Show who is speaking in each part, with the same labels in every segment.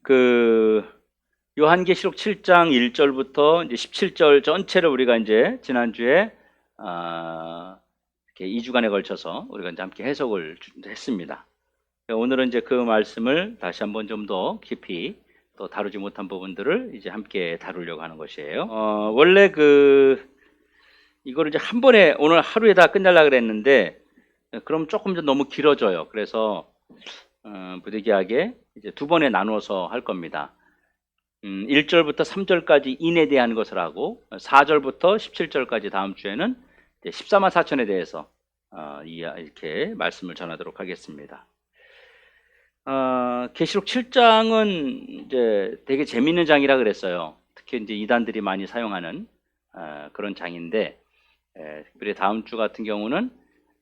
Speaker 1: 그 요한계시록 7장 1절부터 이제 17절 전체를 우리가 이제 지난주에 이렇게 2주간에 걸쳐서 우리가 이제 함께 해석을 했습니다. 오늘은 이제 그 말씀을 다시 한번 좀 더 깊이 또 다루지 못한 부분들을 이제 함께 다루려고 하는 것이에요. 원래 이거를 이제 한 번에 오늘 하루에 다 끝내려고 그랬는데 그럼 조금 좀 너무 길어져요. 그래서 부득이하게 이제 두 번에 나누어서 할 겁니다. 1절부터 3절까지 인에 대한 것을 하고 4절부터 17절까지 다음 주에는 14만 4천에 대해서 이렇게 말씀을 전하도록 하겠습니다. 계시록 7장은 이제 되게 재밌는 장이라 그랬어요. 특히 이제 이단들이 많이 사용하는 그런 장인데, 특별히 다음 주 같은 경우는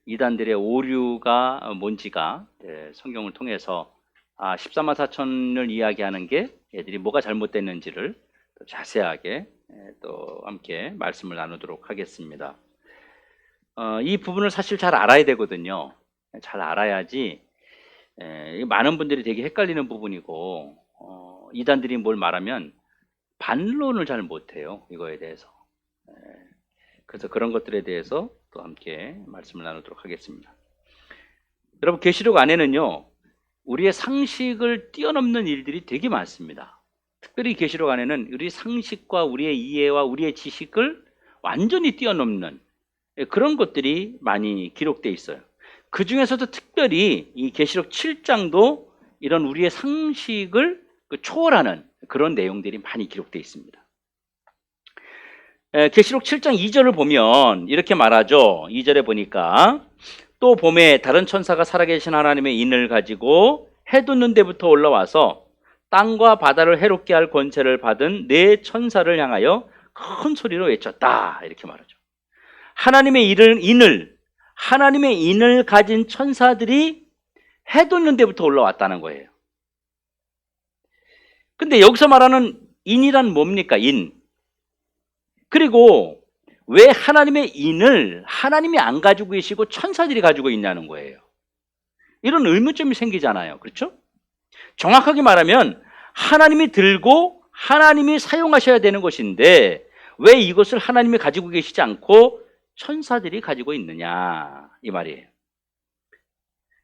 Speaker 1: 이단들의 오류가 뭔지가 성경을 통해서 14만 4천을 이야기하는 게 애들이 뭐가 잘못됐는지를 또 자세하게 또 함께 말씀을 나누도록 하겠습니다. 이 부분을 사실 잘 알아야 되거든요. 잘 알아야지. 많은 분들이 되게 헷갈리는 부분이고, 이단들이 뭘 말하면 반론을 잘 못해요. 이거에 대해서. 그래서 그런 것들에 대해서 또 함께 말씀을 나누도록 하겠습니다. 여러분, 계시록 안에는요, 우리의 상식을 뛰어넘는 일들이 되게 많습니다. 특별히 계시록 안에는 우리 상식과 우리의 이해와 우리의 지식을 완전히 뛰어넘는 그런 것들이 많이 기록되어 있어요. 그 중에서도 특별히 이 계시록 7장도 이런 우리의 상식을 초월하는 그런 내용들이 많이 기록되어 있습니다. 계시록 7장 2절을 보면 이렇게 말하죠. 2절에 보니까 또 봄에 다른 천사가 살아계신 하나님의 인을 가지고 해 돋는 데부터 올라와서 땅과 바다를 해롭게 할 권세를 받은 네 천사를 향하여 큰 소리로 외쳤다. 이렇게 말하죠. 하나님의 인을 가진 천사들이 해 돋는 데부터 올라왔다는 거예요. 근데 여기서 말하는 인이란 뭡니까? 인. 그리고 왜 하나님의 인을 하나님이 안 가지고 계시고 천사들이 가지고 있냐는 거예요. 이런 의문점이 생기잖아요. 그렇죠? 정확하게 말하면 하나님이 들고 하나님이 사용하셔야 되는 것인데 왜 이것을 하나님이 가지고 계시지 않고 천사들이 가지고 있느냐, 이 말이에요.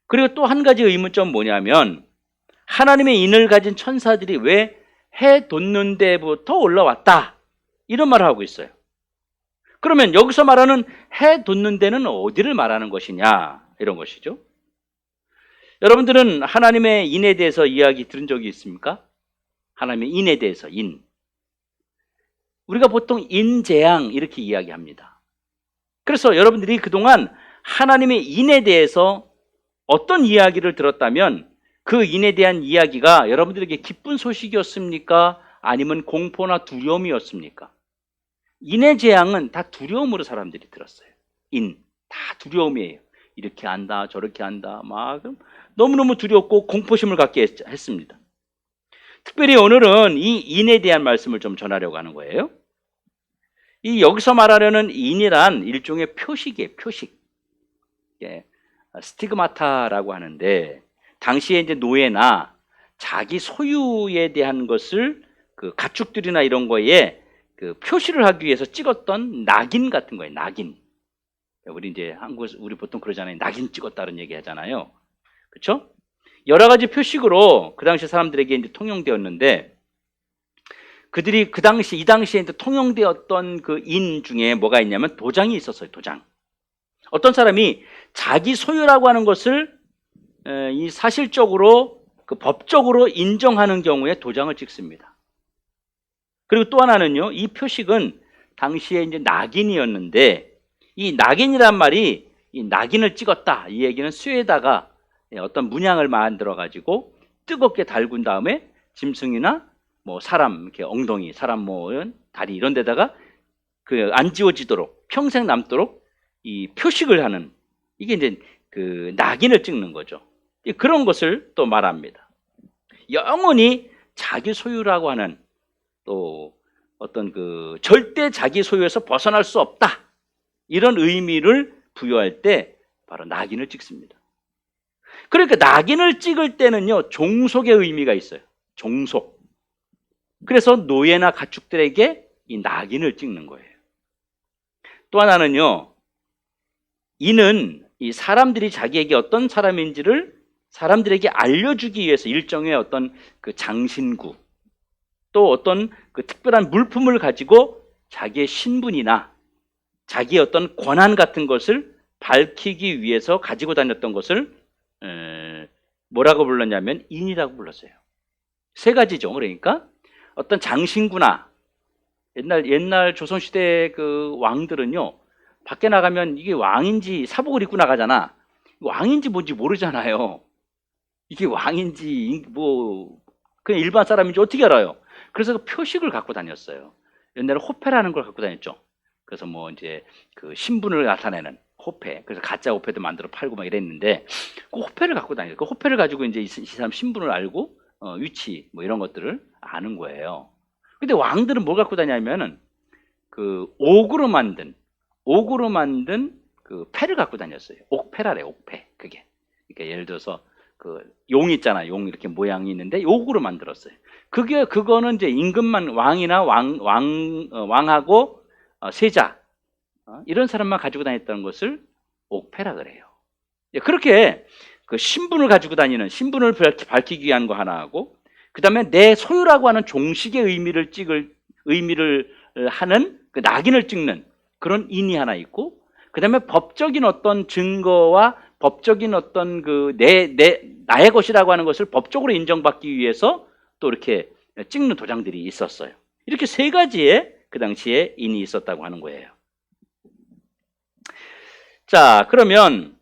Speaker 1: 그리고 또 한 가지 의문점은 뭐냐면 하나님의 인을 가진 천사들이 왜 해 돋는 데부터 올라왔다, 이런 말을 하고 있어요. 그러면 여기서 말하는 해 돋는 데는 어디를 말하는 것이냐, 이런 것이죠. 여러분들은 하나님의 인에 대해서 이야기 들은 적이 있습니까? 하나님의 인에 대해서, 인. 우리가 보통 인재앙 이렇게 이야기합니다. 그래서 여러분들이 그동안 하나님의 인에 대해서 어떤 이야기를 들었다면 그 인에 대한 이야기가 여러분들에게 기쁜 소식이었습니까? 아니면 공포나 두려움이었습니까? 인의 재앙은 다 두려움으로 사람들이 들었어요. 다 두려움이에요. 이렇게 한다, 저렇게 한다, 막 너무너무 두렵고 공포심을 갖게 했습니다. 특별히 오늘은 이 인에 대한 말씀을 좀 전하려고 하는 거예요. 이 여기서 말하려는 인이란 일종의 표식이에요. 표식. 스티그마타라고 하는데 당시에 이제 노예나 자기 소유에 대한 것을 그 가축들이나 이런 거에 그 표시를 하기 위해서 찍었던 낙인 같은 거예요. 낙인. 우리 이제 한국에서 우리 보통 그러잖아요. 낙인 찍었다는 얘기 하잖아요. 그렇죠? 여러 가지 표식으로 그 당시 사람들에게 이제 통용되었는데 그들이 이 당시에 이제 통용되었던 그 인 중에 뭐가 있냐면 도장이 있었어요. 도장. 어떤 사람이 자기 소유라고 하는 것을 이 사실적으로 그 법적으로 인정하는 경우에 도장을 찍습니다. 그리고 또 하나는요, 이 표식은 당시에 이제 낙인이었는데 이 낙인이란 말이 이 낙인을 찍었다, 이 얘기는 쇠에다가 어떤 문양을 만들어 가지고 뜨겁게 달군 다음에 짐승이나 뭐 사람 이렇게 엉덩이, 사람 뭐 다리 이런 데다가 그 안 지워지도록 평생 남도록 이 표식을 하는, 이게 이제 그 낙인을 찍는 거죠. 그런 것을 또 말합니다. 영원히 자기 소유라고 하는 또 어떤 그 절대 자기 소유에서 벗어날 수 없다, 이런 의미를 부여할 때 바로 낙인을 찍습니다. 그러니까 낙인을 찍을 때는요, 종속의 의미가 있어요. 종속. 그래서 노예나 가축들에게 이 낙인을 찍는 거예요. 또 하나는요, 이는 이 사람들이 자기에게 어떤 사람인지를 사람들에게 알려주기 위해서 일종의 어떤 그 장신구, 또 어떤 그 특별한 물품을 가지고 자기의 신분이나 자기의 어떤 권한 같은 것을 밝히기 위해서 가지고 다녔던 것을 뭐라고 불렀냐면 인이라고 불렀어요. 세 가지죠. 그러니까 어떤 장신구나, 옛날 조선시대 그 왕들은요, 밖에 나가면 이게 왕인지 사복을 입고 나가잖아. 왕인지 뭔지 모르잖아요. 이게 왕인지 뭐 그냥 일반 사람인지 어떻게 알아요? 그래서 그 표식을 갖고 다녔어요. 옛날에 호패라는 걸 갖고 다녔죠. 그래서 뭐 이제 그 신분을 나타내는 호패, 그래서 가짜 호패도 만들어 팔고 막 이랬는데 그 호패를 갖고 다녀요. 그 호패를 가지고 이제 이 사람 신분을 알고 위치 뭐 이런 것들을 아는 거예요. 근데 왕들은 뭘 갖고 다니냐면은 그 옥으로 만든 그 패를 갖고 다녔어요. 옥패라래, 옥패. 그게. 그러니까 예를 들어서 그 용 있잖아. 용 이렇게 모양이 있는데 옥으로 만들었어요. 그거는 이제 임금만 왕이나 왕하고 세자 이런 사람만 가지고 다녔던 것을 옥패라 그래요. 그렇게 그 신분을 가지고 다니는, 신분을 밝히기 위한 거 하나 하고, 그 다음에 내 소유라고 하는 종식의 의미를 하는 그 낙인을 찍는 그런 인이 하나 있고, 그 다음에 법적인 어떤 증거와 법적인 어떤 그 나의 것이라고 하는 것을 법적으로 인정받기 위해서 또 이렇게 찍는 도장들이 있었어요. 이렇게 세 가지의 그 당시에 인이 있었다고 하는 거예요. 자, 그러면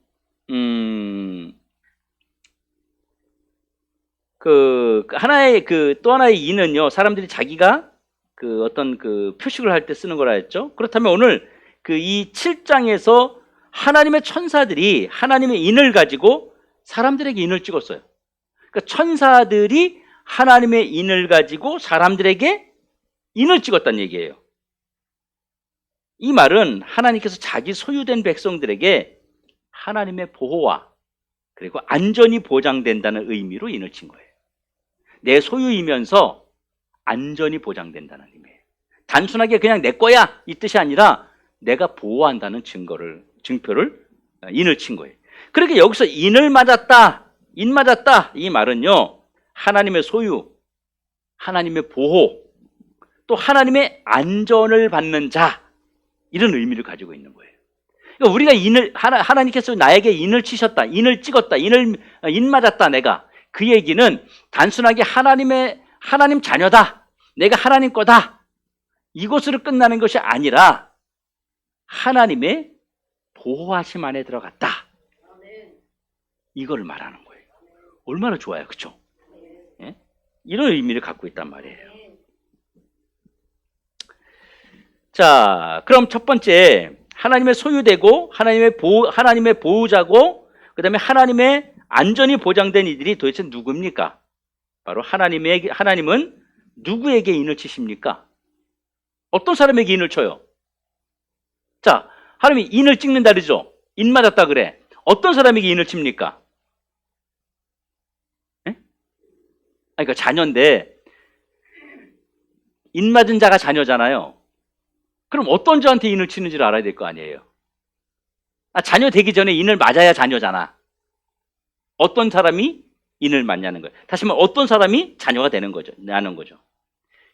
Speaker 1: 또 하나의 인은요, 사람들이 자기가 그 어떤 그 표식을 할 때 쓰는 거라 했죠. 그렇다면 오늘 그 이 7장에서 하나님의 천사들이 하나님의 인을 가지고 사람들에게 인을 찍었어요. 그러니까 천사들이 하나님의 인을 가지고 사람들에게 인을 찍었다는 얘기예요. 이 말은 하나님께서 자기 소유된 백성들에게 하나님의 보호와 그리고 안전이 보장된다는 의미로 인을 친 거예요. 내 소유이면서 안전이 보장된다는 의미예요. 단순하게 그냥 내 거야 이 뜻이 아니라 내가 보호한다는 증표를 인을 친 거예요. 그렇게 여기서 인을 맞았다, 인 맞았다 이 말은요, 하나님의 소유, 하나님의 보호, 또 하나님의 안전을 받는 자, 이런 의미를 가지고 있는 거예요. 그러니까 우리가 하나님께서 나에게 인을 치셨다, 인을 찍었다, 인 맞았다 내가, 그 얘기는 단순하게 하나님 자녀다, 내가 하나님 거다, 이것으로 끝나는 것이 아니라 하나님의 보호하심 안에 들어갔다, 이걸 말하는 거예요. 얼마나 좋아요, 그렇죠? 예? 이런 의미를 갖고 있단 말이에요. 자, 그럼 첫 번째, 하나님의 소유되고 하나님의 보호자고 그다음에 하나님의 안전이 보장된 이들이 도대체 누굽니까? 바로 하나님은 누구에게 인을 치십니까? 어떤 사람에게 인을 쳐요? 자, 하나님이 인을 찍는다 그러죠? 인 맞았다 그래. 어떤 사람에게 인을 칩니까? 예? 그러니까 자녀인데 인 맞은 자가 자녀잖아요. 그럼 어떤 자한테 인을 치는지를 알아야 될 거 아니에요. 자녀 되기 전에 인을 맞아야 자녀잖아. 어떤 사람이 인을 맞냐는 거예요. 다시 말하면 어떤 사람이 자녀가 되는 거죠. 나는 거죠.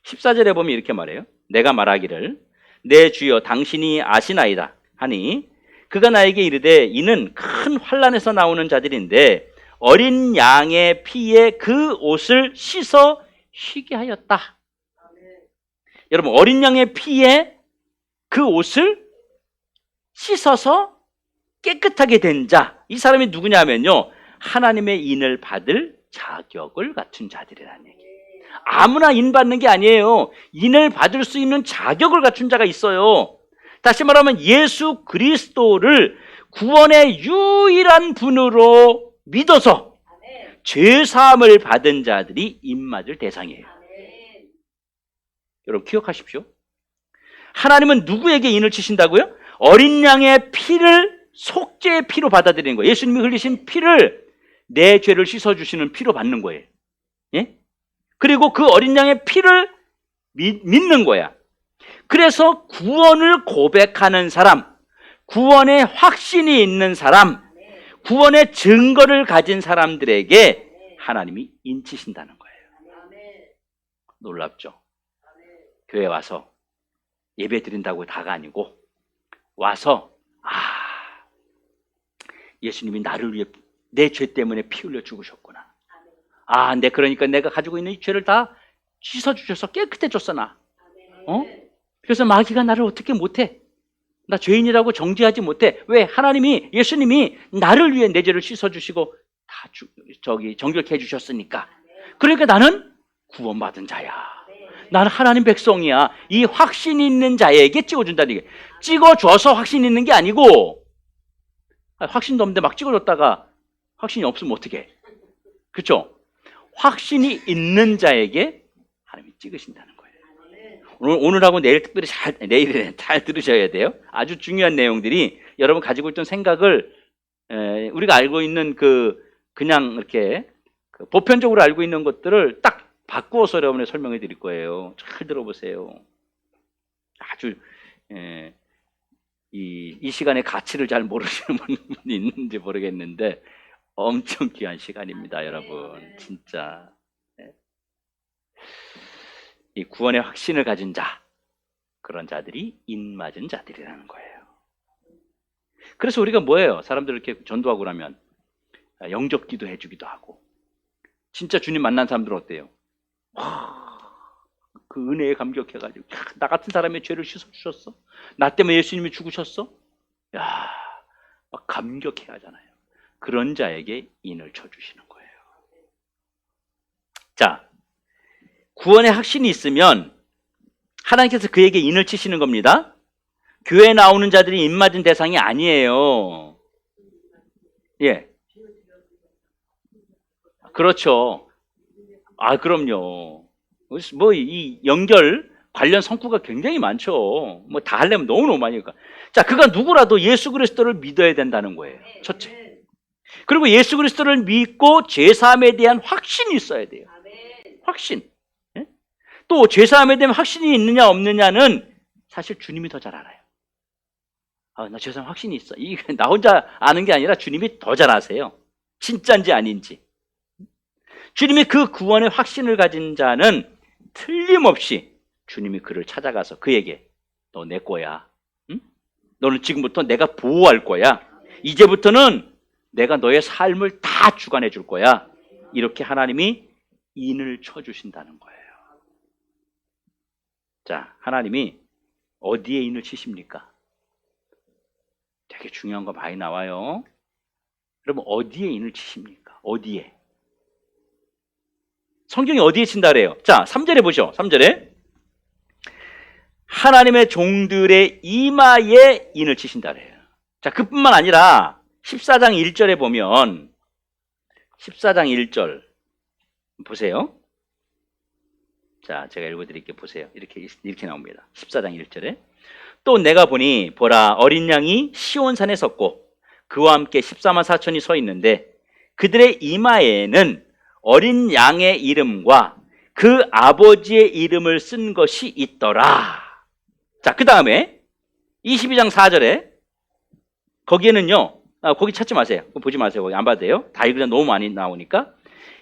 Speaker 1: 14절에 보면 이렇게 말해요. 내가 말하기를 내 주여 당신이 아시나이다 하니 그가 나에게 이르되 이는 큰 환난에서 나오는 자들인데 어린 양의 피에 그 옷을 씻어 쉬게 하였다. 여러분, 어린 양의 피에 그 옷을 씻어서 깨끗하게 된 자, 이 사람이 누구냐면요, 하나님의 인을 받을 자격을 갖춘 자들이라는 얘기예요. 아무나 인 받는 게 아니에요. 인을 받을 수 있는 자격을 갖춘 자가 있어요. 다시 말하면 예수 그리스도를 구원의 유일한 분으로 믿어서 죄사함을 받은 자들이 인 맞을 대상이에요. 여러분 기억하십시오. 하나님은 누구에게 인을 치신다고요? 어린 양의 피를 속죄의 피로 받아들이는 거예요. 예수님이 흘리신 피를 내 죄를 씻어주시는 피로 받는 거예요. 예? 그리고 그 어린 양의 피를 믿는 거야. 그래서 구원을 고백하는 사람, 구원의 확신이 있는 사람, 구원의 증거를 가진 사람들에게 하나님이 인치신다는 거예요. 놀랍죠? 교회 와서 예배 드린다고 다가 아니고 와서 예수님이 나를 위해 내 죄 때문에 피 흘려 죽으셨구나. 그러니까 내가 가지고 있는 이 죄를 다 씻어주셔서 깨끗해졌어 나. 그래서 마귀가 나를 어떻게 못해? 나 죄인이라고 정죄하지 못해. 왜? 예수님이 나를 위해 내 죄를 씻어주시고 다 정결케 해주셨으니까. 그러니까 나는 구원받은 자야. 나는 하나님 백성이야. 이 확신이 있는 자에게 찍어준다는 얘기예요. 찍어줘서 확신 있는 게 아니고, 확신도 없는데 막 찍어줬다가 확신이 없으면 어떡해? 그렇죠? 확신이 있는 자에게 하나님이 찍으신다는 거예요. 오늘하고 내일 특별히 내일에 잘 들으셔야 돼요. 아주 중요한 내용들이 여러분 가지고 있던 생각을 우리가 알고 있는 그냥 이렇게 보편적으로 알고 있는 것들을 딱 바꾸어서 여러분에 설명해 드릴 거예요. 잘 들어보세요. 아주 이 시간의 가치를 잘 모르시는 분이 있는지 모르겠는데 엄청 귀한 시간입니다, 여러분. 진짜. 이 구원의 확신을 가진 자, 그런 자들이 인맞은 자들이라는 거예요. 그래서 우리가 뭐예요? 사람들 이렇게 전도하고 나면 영접 기도 해주기도 하고. 진짜 주님 만난 사람들은 어때요? 그 은혜에 감격해가지고 나 같은 사람의 죄를 씻어주셨어? 나 때문에 예수님이 죽으셨어? 막 감격해 하잖아요. 그런 자에게 인을 쳐주시는 거예요. 자, 구원의 확신이 있으면 하나님께서 그에게 인을 치시는 겁니다. 교회에 나오는 자들이 인 맞은 대상이 아니에요. 예. 그렇죠. 그럼요. 이 연결 관련 성구가 굉장히 많죠. 다 하려면 너무너무 많으니까. 자, 그가 누구라도 예수 그리스도를 믿어야 된다는 거예요. 첫째. 그리고 예수 그리스도를 믿고 죄사함에 대한 확신이 있어야 돼요. 확신. 예? 또 죄사함에 대한 확신이 있느냐 없느냐는 사실 주님이 더 잘 알아요. 나 죄사함 확신이 있어. 이게 나 혼자 아는 게 아니라 주님이 더 잘 아세요. 진짜인지 아닌지. 주님이 그 구원의 확신을 가진 자는 틀림없이 주님이 그를 찾아가서 그에게 너 내 거야. 응? 너는 지금부터 내가 보호할 거야. 이제부터는 내가 너의 삶을 다 주관해 줄 거야. 이렇게 하나님이 인을 쳐주신다는 거예요. 자, 하나님이 어디에 인을 치십니까? 되게 중요한 거 많이 나와요. 여러분 어디에 인을 치십니까? 어디에? 성경이 어디에 친다 그래요? 자, 3절에 보시죠. 3절에 하나님의 종들의 이마에 인을 치신다 그래요. 자, 그뿐만 아니라 14장 1절에 보면 14장 1절 보세요. 자, 제가 읽어드릴게요. 보세요. 이렇게 나옵니다. 14장 1절에 또 내가 보니 보라 어린 양이 시온산에 섰고 그와 함께 14만 4천이 서 있는데 그들의 이마에는 어린 양의 이름과 그 아버지의 이름을 쓴 것이 있더라. 자, 그 다음에 22장 4절에 거기에는요, 거기 찾지 마세요. 보지 마세요. 거기 안 봐도 돼요. 다 읽으면 너무 많이 나오니까.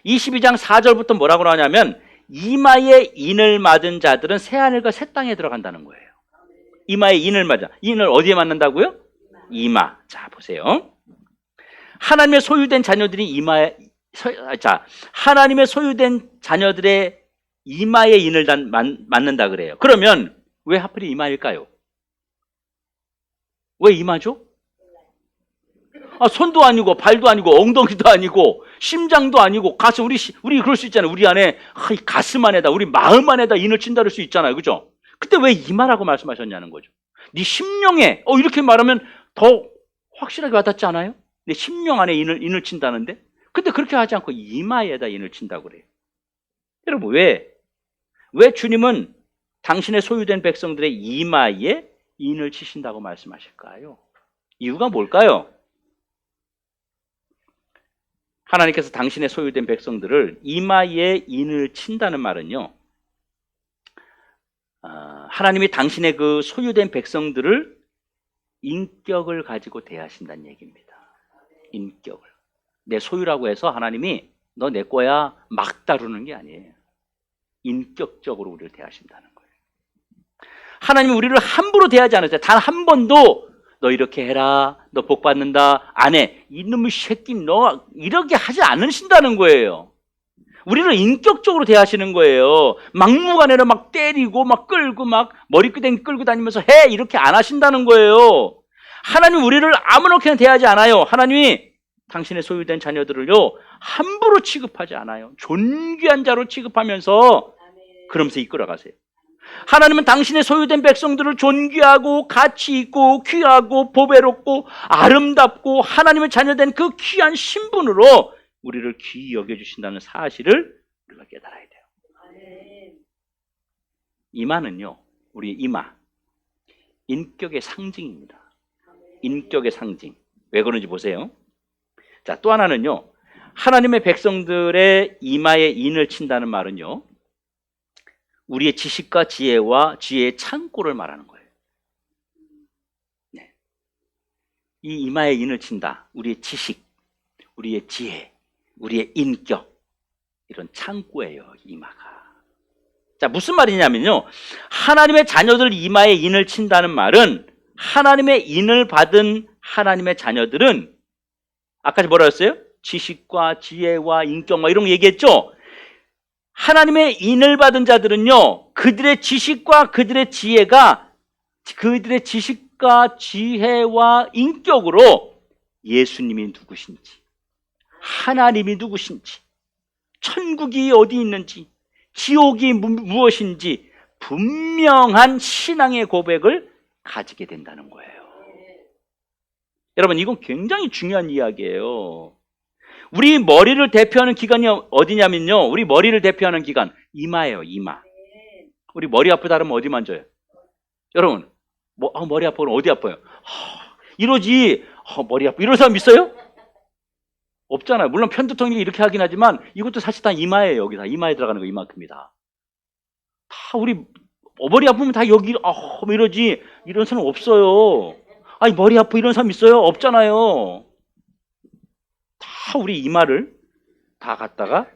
Speaker 1: 22장 4절부터 뭐라고 나오냐면 이마에 인을 맞은 자들은 새하늘과 새 땅에 들어간다는 거예요. 이마에 인을 맞아. 인을 어디에 맞는다고요? 이마. 자, 보세요. 하나님의 소유된 자녀들이 하나님의 소유된 자녀들의 이마에 인을 맞는다 그래요. 그러면 왜 하필 이마일까요? 왜 이마죠? 손도 아니고 발도 아니고 엉덩이도 아니고 심장도 아니고 가슴. 우리 그럴 수 있잖아요. 우리 안에 이 가슴 안에다 우리 마음 안에다 인을 친다 그럴 수 있잖아요. 그죠? 그때 왜 이마라고 말씀하셨냐는 거죠. 네 심령에 이렇게 말하면 더 확실하게 와닿지 않아요? 내 심령 안에 인을 친다는데 근데 그렇게 하지 않고 이마에다 인을 친다고 그래요. 여러분 왜 주님은 당신의 소유된 백성들의 이마에 인을 치신다고 말씀하실까요? 이유가 뭘까요? 하나님께서 당신의 소유된 백성들을 이마에 인을 친다는 말은요, 하나님이 당신의 그 소유된 백성들을 인격을 가지고 대하신다는 얘기입니다. 인격을. 내 소유라고 해서 하나님이 너 내 거야 막 다루는 게 아니에요. 인격적으로 우리를 대하신다는 거예요. 하나님은 우리를 함부로 대하지 않으세요. 단 한 번도 너 이렇게 해라, 너 복 받는다, 안 해, 이놈의 새끼 너 이렇게 하지 않으신다는 거예요. 우리를 인격적으로 대하시는 거예요. 막무가내로 막 때리고 막 끌고 막 머리끄댕이 끌고 다니면서 해 이렇게 안 하신다는 거예요. 하나님 우리를 아무렇게나 대하지 않아요. 하나님이 당신의 소유된 자녀들을요 함부로 취급하지 않아요. 존귀한 자로 취급하면서 그러면서 이끌어가세요. 하나님은 당신의 소유된 백성들을 존귀하고 가치 있고 귀하고 보배롭고 아름답고 하나님의 자녀된 그 귀한 신분으로 우리를 귀히 여겨주신다는 사실을 우리가 깨달아야 돼요. 이마는요, 우리 이마, 인격의 상징입니다. 인격의 상징. 왜 그런지 보세요. 자, 또 하나는요, 하나님의 백성들의 이마에 인을 친다는 말은요, 우리의 지식과 지혜와 지혜의 창고를 말하는 거예요. 네. 이 이마에 인을 친다. 우리의 지식, 우리의 지혜, 우리의 인격, 이런 창고예요, 이마가. 자, 무슨 말이냐면요, 하나님의 자녀들 이마에 인을 친다는 말은 하나님의 인을 받은 하나님의 자녀들은 아까 뭐라 했어요? 지식과 지혜와 인격 이런 거 얘기했죠? 하나님의 인을 받은 자들은요, 그들의 지식과 그들의 지혜가 그들의 지식과 지혜와 인격으로 예수님이 누구신지, 하나님이 누구신지, 천국이 어디 있는지, 지옥이 무엇인지 분명한 신앙의 고백을 가지게 된다는 거예요. 여러분, 이건 굉장히 중요한 이야기예요. 우리 머리를 대표하는 기관이 어디냐면요, 우리 머리를 대표하는 기관 이마예요. 이마. 우리 머리 아프다 그러면 어디 만져요? 여러분, 머리 아프면 어디 아파요? 이러지. 머리 아프 이런 사람 있어요? 없잖아요. 물론 편두통이 이렇게 하긴 하지만 이것도 사실 다 이마예요. 여기 다 이마에 들어가는 거 이만큼이다. 다 우리 머리 아프면 다 여기 이러지. 이런 사람 없어요. 아니 머리 아프 이런 사람 있어요? 없잖아요. 다 우리 이마를 다 갖다가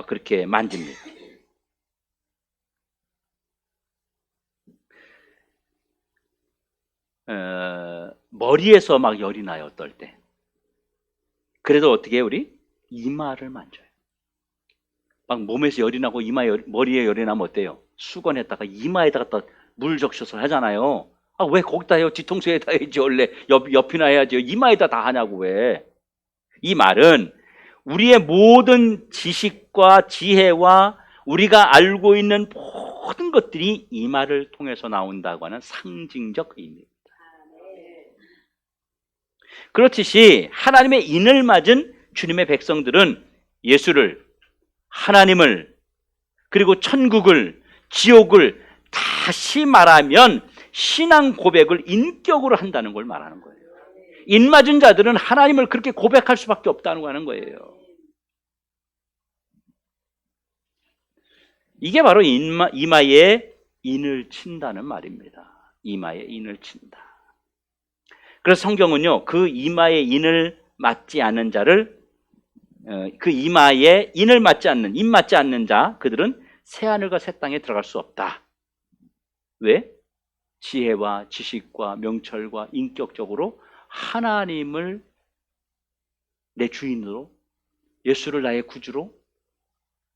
Speaker 1: 그렇게 만집니다. 머리에서 막 열이 나요, 어떨 때. 그래도 어떻게 해요, 우리? 이마를 만져요. 막 몸에서 열이 나고 머리에 열이 나면 어때요? 수건에다가 이마에다가 갖다 물 적셔서 하잖아요. 왜 거기다 해요? 뒤통수에다 해야지. 원래 옆이나 해야지. 이마에다 다 하냐고. 왜? 이 말은 우리의 모든 지식과 지혜와 우리가 알고 있는 모든 것들이 이마를 통해서 나온다고 하는 상징적 의미입니다. 그렇듯이 하나님의 인을 맞은 주님의 백성들은 예수를, 하나님을, 그리고 천국을, 지옥을 다시 말하면 신앙 고백을 인격으로 한다는 걸 말하는 거예요. 인 맞은 자들은 하나님을 그렇게 고백할 수밖에 없다는 거 하는 거예요. 이게 바로 이마에 인을 친다는 말입니다. 이마에 인을 친다. 그래서 성경은요, 그 이마에 인을 맞지 않는 자를, 그 이마에 인을 맞지 않는, 인 맞지 않는 자, 그들은 새하늘과 새 땅에 들어갈 수 없다. 왜? 지혜와 지식과 명철과 인격적으로 하나님을 내 주인으로, 예수를 나의 구주로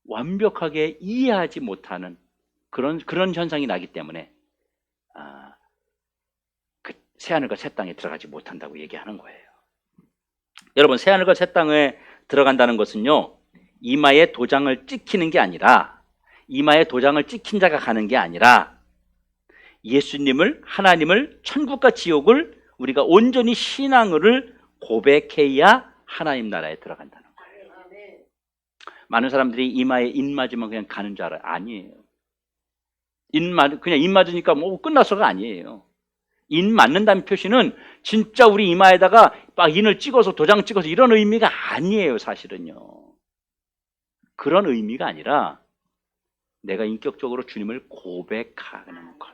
Speaker 1: 완벽하게 이해하지 못하는 그런 현상이 나기 때문에 그 새하늘과 새 땅에 들어가지 못한다고 얘기하는 거예요. 여러분, 새하늘과 새 땅에 들어간다는 것은요, 이마에 도장을 찍히는 게 아니라, 이마에 도장을 찍힌 자가 가는 게 아니라 예수님을, 하나님을, 천국과 지옥을 우리가 온전히 신앙을 고백해야 하나님 나라에 들어간다는 거예요. 많은 사람들이 이마에 인 맞으면 그냥 가는 줄 알아요. 아니에요. 그냥 인 맞으니까 뭐 끝났어가 아니에요. 인 맞는다는 표시는 진짜 우리 이마에다가 막 인을 찍어서 도장 찍어서 이런 의미가 아니에요, 사실은요. 그런 의미가 아니라 내가 인격적으로 주님을 고백하는 것,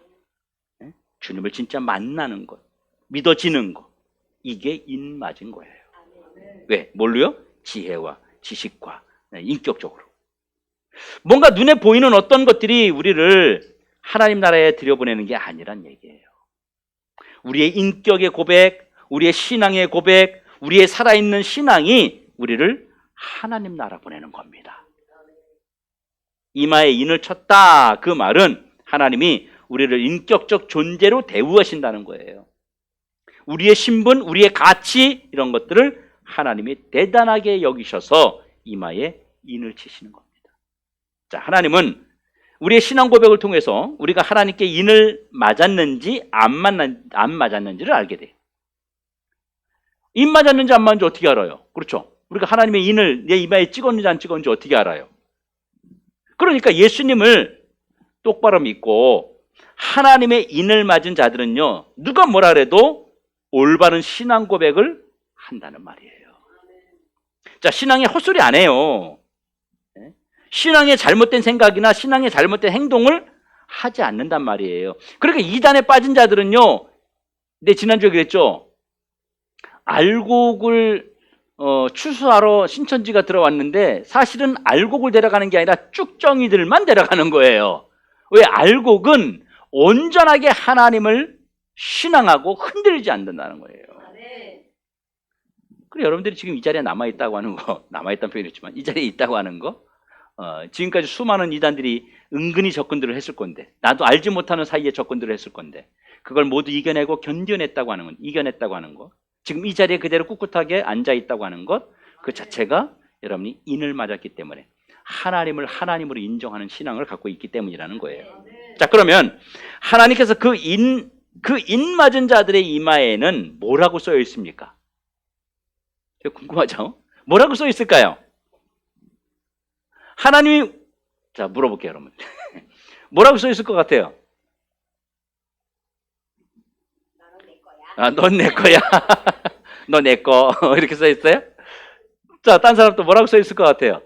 Speaker 1: 주님을 진짜 만나는 것, 믿어지는 것, 이게 인 맞은 거예요. 왜? 뭘로요? 지혜와 지식과 인격적으로. 뭔가 눈에 보이는 어떤 것들이 우리를 하나님 나라에 들여보내는 게 아니란 얘기예요. 우리의 인격의 고백, 우리의 신앙의 고백, 우리의 살아있는 신앙이 우리를 하나님 나라 보내는 겁니다. 이마에 인을 쳤다, 그 말은 하나님이 우리를 인격적 존재로 대우하신다는 거예요. 우리의 신분, 우리의 가치, 이런 것들을 하나님이 대단하게 여기셔서 이마에 인을 치시는 겁니다. 자, 하나님은 우리의 신앙 고백을 통해서 우리가 하나님께 인을 맞았는지 안 맞았는지를 알게 돼요. 인 맞았는지 안 맞았는지 어떻게 알아요? 그렇죠? 우리가 하나님의 인을 내 이마에 찍었는지 안 찍었는지 어떻게 알아요? 그러니까 예수님을 똑바로 믿고 하나님의 인을 맞은 자들은요, 누가 뭐라 그래도 올바른 신앙 고백을 한다는 말이에요. 자, 신앙에 헛소리 안 해요. 신앙의 잘못된 생각이나 신앙의 잘못된 행동을 하지 않는단 말이에요. 그러니까 이단에 빠진 자들은요, 내 지난주에 그랬죠. 알곡을 추수하러 신천지가 들어왔는데 사실은 알곡을 데려가는 게 아니라 쭉정이들만 데려가는 거예요. 왜? 알곡은 온전하게 하나님을 신앙하고 흔들리지 않는다는 거예요. 그리고 여러분들이 지금 이 자리에 남아있다고 하는 거, 남아있다는 표현이 있지만 이 자리에 있다고 하는 거, 지금까지 수많은 이단들이 은근히 접근들을 했을 건데, 나도 알지 못하는 사이에 접근들을 했을 건데, 그걸 모두 이겨내고 견뎌냈다고 하는 건, 이겨냈다고 하는 거, 지금 이 자리에 그대로 꿋꿋하게 앉아있다고 하는 것, 그 자체가 여러분이 인을 맞았기 때문에 하나님을 하나님으로 인정하는 신앙을 갖고 있기 때문이라는 거예요. 자, 그러면 하나님께서 그 인 맞은 자들의 이마에는 뭐라고 써여 있습니까? 궁금하죠? 뭐라고 써 있을까요? 하나님이, 자, 물어볼게요, 여러분. 뭐라고 써 있을 것 같아요? 넌 내 거야. 너 내 거. 이렇게 써 있어요? 자, 딴 사람 또 뭐라고 써 있을 것 같아요?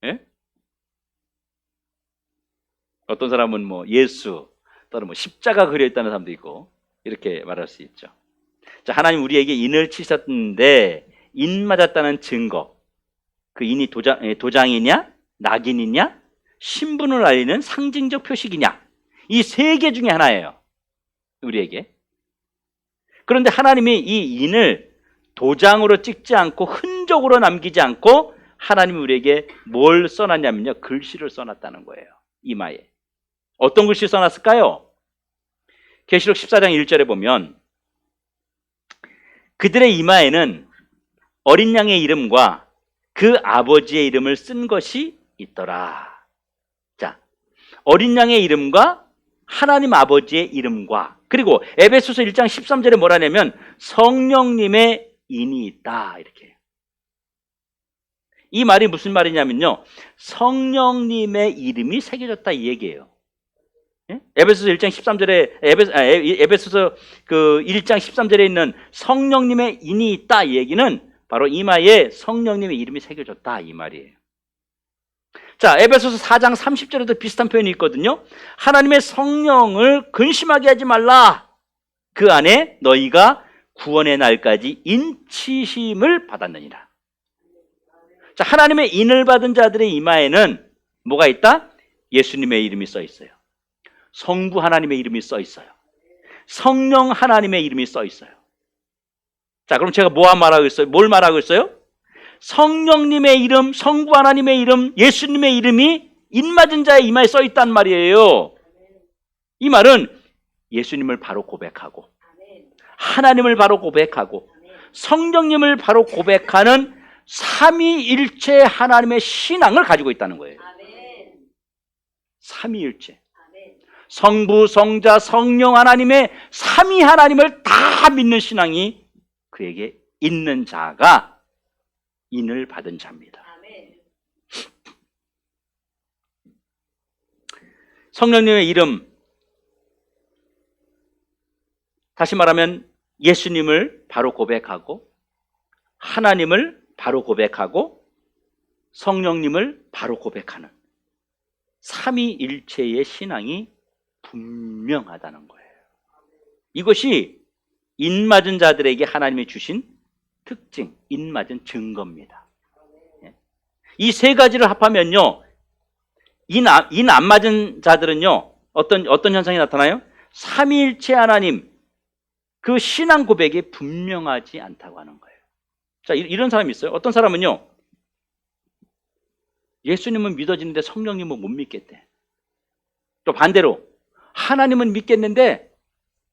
Speaker 1: 예? 어떤 사람은 뭐 예수 또는 뭐 십자가 그려 있다는 사람도 있고 이렇게 말할 수 있죠. 자, 하나님 우리에게 인을 치셨는데 인 맞았다는 증거, 그 인이 도장이냐 낙인이냐 신분을 알리는 상징적 표식이냐, 이 세 개 중에 하나예요, 우리에게. 그런데 하나님이 이 인을 도장으로 찍지 않고 흔적으로 남기지 않고 하나님이 우리에게 뭘 써놨냐면요, 글씨를 써놨다는 거예요. 이마에. 어떤 글씨 써놨을까요? 계시록 14장 1절에 보면 그들의 이마에는 어린 양의 이름과 그 아버지의 이름을 쓴 것이 있더라. 자, 어린 양의 이름과 하나님 아버지의 이름과, 그리고 에베소서 1장 13절에 뭐라냐면 성령님의 인이 있다, 이렇게 해요. 이 말이 무슨 말이냐면요, 성령님의 이름이 새겨졌다, 이 얘기예요. 예? 에베소서 1장 13절에 에베소서 그 1장 13절에 있는 성령님의 인이 있다, 이 얘기는 바로 이마에 성령님의 이름이 새겨졌다, 이 말이에요. 자, 에베소서 4장 30절에도 비슷한 표현이 있거든요. 하나님의 성령을 근심하게 하지 말라. 그 안에 너희가 구원의 날까지 인치심을 받았느니라. 자, 하나님의 인을 받은 자들의 이마에는 뭐가 있다? 예수님의 이름이 써 있어요. 성부 하나님의 이름이 써 있어요. 성령 하나님의 이름이 써 있어요. 자, 그럼 제가 뭘 말하고 있어요? 성령님의 이름, 성부 하나님의 이름, 예수님의 이름이 인맞은 자의 이마에 써 있단 말이에요. 이 말은 예수님을 바로 고백하고 하나님을 바로 고백하고 성령님을 바로 고백하는 삼위일체 하나님의 신앙을 가지고 있다는 거예요. 삼위일체, 성부, 성자, 성령 하나님의 삼위 하나님을 다 믿는 신앙이 그에게 있는 자가 인을 받은 자입니다. 성령님의 이름, 다시 말하면 예수님을 바로 고백하고 하나님을 바로 고백하고 성령님을 바로 고백하는 삼위일체의 신앙이 분명하다는 거예요. 이것이 인맞은 자들에게 하나님이 주신 특징, 인맞은 증거입니다. 이 세 가지를 합하면요, 인 안 맞은 자들은요, 어떤 현상이 나타나요? 삼위일체 하나님, 그 신앙 고백이 분명하지 않다고 하는 거예요. 자, 이런 사람이 있어요. 어떤 사람은요, 예수님은 믿어지는데 성령님은 못 믿겠대. 또 반대로 하나님은 믿겠는데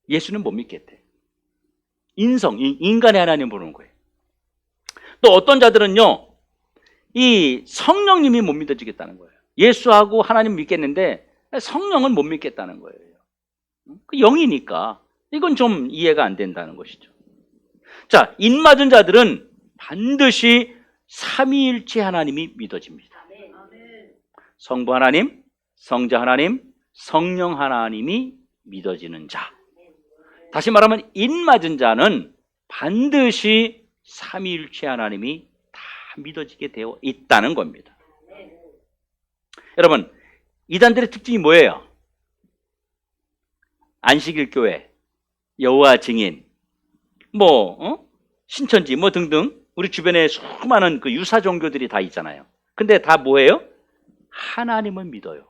Speaker 1: 예수는 못 믿겠대. 인간의 하나님 보는 거예요. 또 어떤 자들은요, 이 성령님이 못 믿어지겠다는 거예요. 예수하고 하나님 믿겠는데 성령은 못 믿겠다는 거예요. 그 영이니까 이건 좀 이해가 안 된다는 것이죠. 자, 인맞은 자들은 반드시 삼위일체 하나님이 믿어집니다. 성부 하나님, 성자 하나님, 성령 하나님이 믿어지는 자. 다시 말하면 인맞은 자는 반드시 삼위일체 하나님이 다 믿어지게 되어 있다는 겁니다. 여러분, 이단들의 특징이 뭐예요? 안식일 교회, 여호와 증인, 신천지 등등 우리 주변에 수많은 그 유사 종교들이 다 있잖아요. 근데 다 뭐예요? 하나님은 믿어요.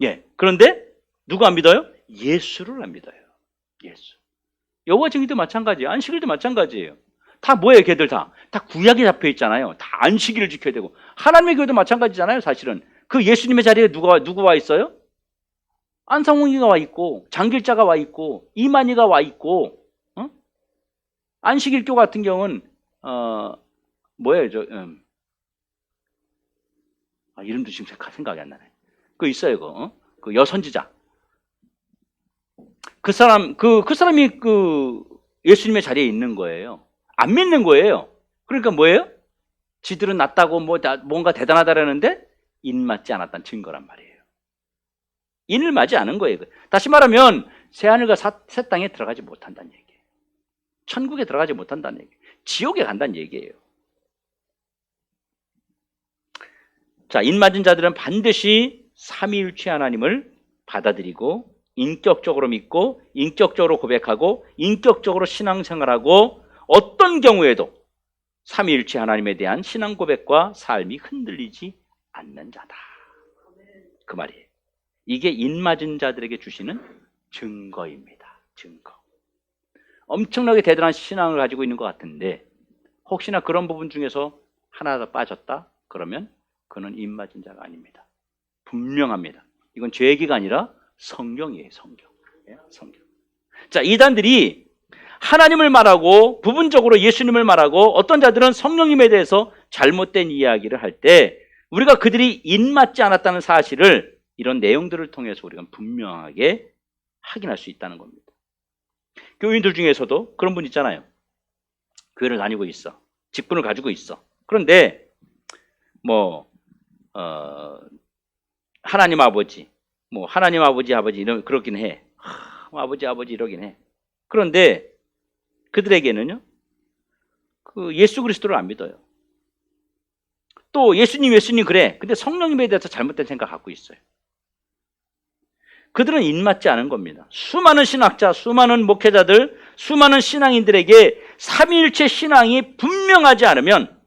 Speaker 1: 예. 그런데 누구 안 믿어요? 예수를 안 믿어요. 예수. 여호와 증인도 마찬가지예요. 안식일도 마찬가지예요. 다 뭐예요? 걔들 다 구약에 잡혀 있잖아요. 다 안식일을 지켜야 되고. 하나님의 교회도 마찬가지잖아요. 사실은 그 예수님의 자리에 누구 와 있어요? 안상홍이가 와 있고, 장길자가 와 있고, 이만희가 와 있고, 안식일교 같은 경우는 뭐예요? 이름도 지금 생각이 안 나네. 그 있어요, 그 여선지자. 그 사람이 그 예수님의 자리에 있는 거예요. 안 믿는 거예요. 그러니까 뭐예요? 지들은 낫다고 뭔가 대단하다라는데 인 맞지 않았다는 증거란 말이에요. 인을 맞지 않은 거예요. 다시 말하면 새하늘과 새 땅에 들어가지 못한다는 얘기예요. 천국에 들어가지 못한다는 얘기예요. 지옥에 간다는 얘기예요. 자, 인 맞은 자들은 반드시 삼위일체 하나님을 받아들이고 인격적으로 믿고 인격적으로 고백하고 인격적으로 신앙생활하고 어떤 경우에도 삼위일체 하나님에 대한 신앙 고백과 삶이 흔들리지 않는 자다. 그 말이에요. 이게 인 맞은 자들에게 주시는 증거입니다. 증거. 엄청나게 대단한 신앙을 가지고 있는 것 같은데 혹시나 그런 부분 중에서 하나가 빠졌다? 그러면 그는 인 맞은 자가 아닙니다. 분명합니다. 이건 제 얘기가 아니라 성경이에요. 성경. 성경. 자, 이단들이 하나님을 말하고 부분적으로 예수님을 말하고 어떤 자들은 성령님에 대해서 잘못된 이야기를 할 때 우리가 그들이 인 맞지 않았다는 사실을 이런 내용들을 통해서 우리가 분명하게 확인할 수 있다는 겁니다. 교인들 중에서도 그런 분 있잖아요. 교회를 다니고 있어. 직분을 가지고 있어. 그런데 하나님 아버지, 하나님 아버지 이런 그러긴 해. 아버지 이러긴 해. 그런데 그들에게는요, 그 예수 그리스도를 안 믿어요. 또 예수님 그래. 근데 성령님에 대해서 잘못된 생각 갖고 있어요. 그들은 인맞지 않은 겁니다. 수많은 신학자, 수많은 목회자들, 수많은 신앙인들에게 삼위일체 신앙이 분명하지 않으면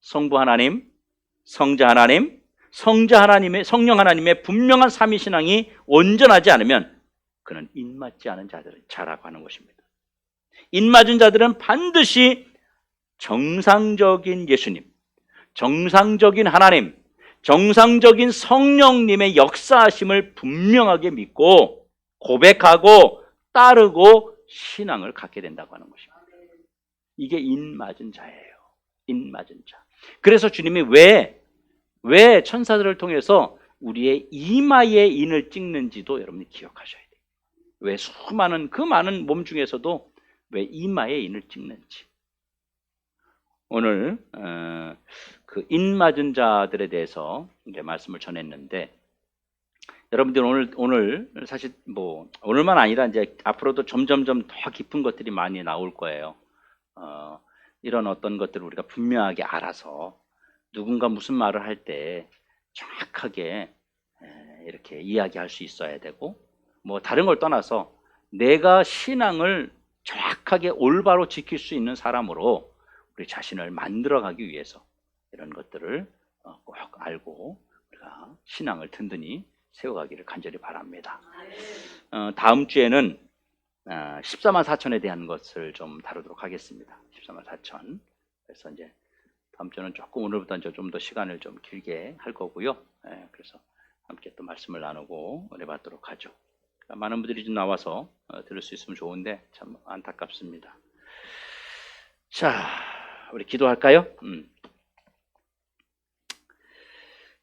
Speaker 1: 성부 하나님, 성자 하나님, 성령 하나님의 분명한 삼위 신앙이 온전하지 않으면 그는 인맞지 않은 자라고 하는 것입니다. 인맞은 자들은 반드시 정상적인 예수님, 정상적인 하나님, 정상적인 성령님의 역사하심을 분명하게 믿고 고백하고 따르고 신앙을 갖게 된다고 하는 것입니다. 이게 인맞은 자예요. 인맞은 자. 그래서 주님이 왜 천사들을 통해서 우리의 이마에 인을 찍는지도 여러분이 기억하셔야 돼요. 왜 수많은 그 많은 몸 중에서도 왜 이마에 인을 찍는지. 오늘 그 인맞은 자들에 대해서 이제 말씀을 전했는데 여러분들 오늘 사실 뭐 오늘만 아니라 이제 앞으로도 점점점 더 깊은 것들이 많이 나올 거예요. 이런 어떤 것들을 우리가 분명하게 알아서 누군가 무슨 말을 할 때 정확하게 이렇게 이야기할 수 있어야 되고, 뭐 다른 걸 떠나서 내가 신앙을 정확하게 올바로 지킬 수 있는 사람으로 우리 자신을 만들어가기 위해서 이런 것들을 꼭 알고 우리가 신앙을 든든히 세워가기를 간절히 바랍니다. 다음 주에는 14만 4천에 대한 것을 좀 다루도록 하겠습니다. 14만 4천. 그래서 이제 다음 주는 조금 오늘보다 좀 더 시간을 좀 길게 할 거고요. 그래서 함께 또 말씀을 나누고 은혜 받도록 하죠. 많은 분들이 좀 나와서 들을 수 있으면 좋은데 참 안타깝습니다. 자, 우리 기도할까요?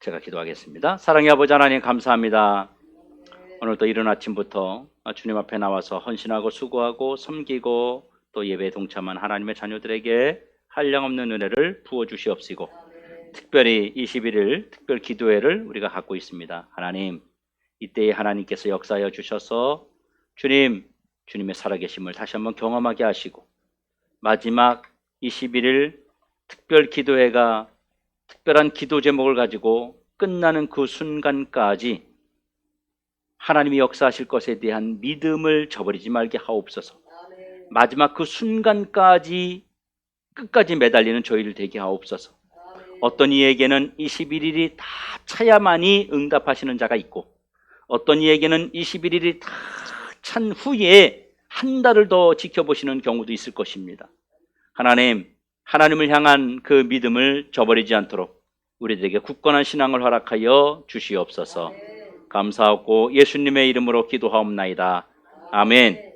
Speaker 1: 제가 기도하겠습니다. 사랑의 아버지 하나님 감사합니다. 오늘도 이른 아침부터 주님 앞에 나와서 헌신하고 수고하고 섬기고 또 예배에 동참한 하나님의 자녀들에게 한량없는 은혜를 부어주시옵시고, 특별히 21일 특별 기도회를 우리가 갖고 있습니다. 하나님, 이때에 하나님께서 역사하여 주셔서 주님의 살아계심을 다시 한번 경험하게 하시고, 마지막 21일 특별 기도회가 특별한 기도 제목을 가지고 끝나는 그 순간까지 하나님이 역사하실 것에 대한 믿음을 저버리지 말게 하옵소서. 마지막 그 순간까지 끝까지 매달리는 저희를 되게 하옵소서. 어떤 이에게는 21일이 다 차야만이 응답하시는 자가 있고, 어떤 이에게는 21일이 다 찬 후에 한 달을 더 지켜보시는 경우도 있을 것입니다. 하나님을 향한 그 믿음을 저버리지 않도록 우리들에게 굳건한 신앙을 허락하여 주시옵소서. 감사하고 예수님의 이름으로 기도하옵나이다. 아멘.